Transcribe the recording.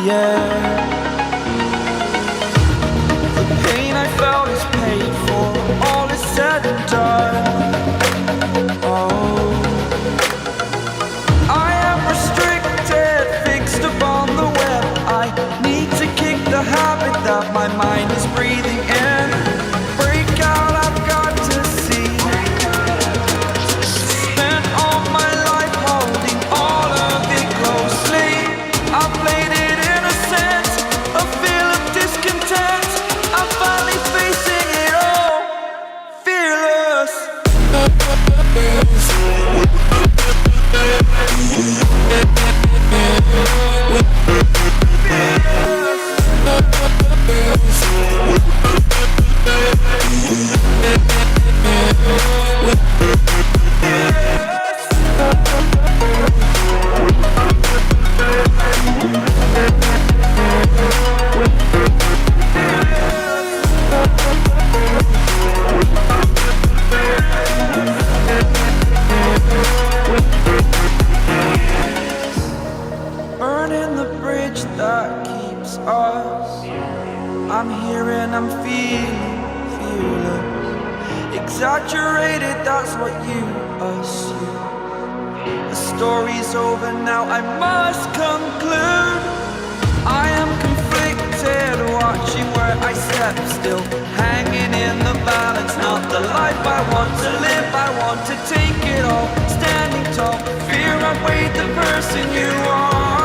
yeah. The pain I felt is paid for, all is said and done. Oh, I am restricted, fixed upon the web. I need to kick the habit that my mind is breathing in. Break out, I've got to see. Spent all my life holding all of it closely. I played it innocent, a feel of discontent. I'm finally facing it all, fearless. Burning the bridge that keeps us. I'm here and I'm feeling fearless. Exaggerated, that's what you assume. The story's over now, I must conclude. I am conflicted, watching where I step still, hanging in the balance. Not the life I want to live, I want to take it all. Standing tall, fear I've weighed the person you are.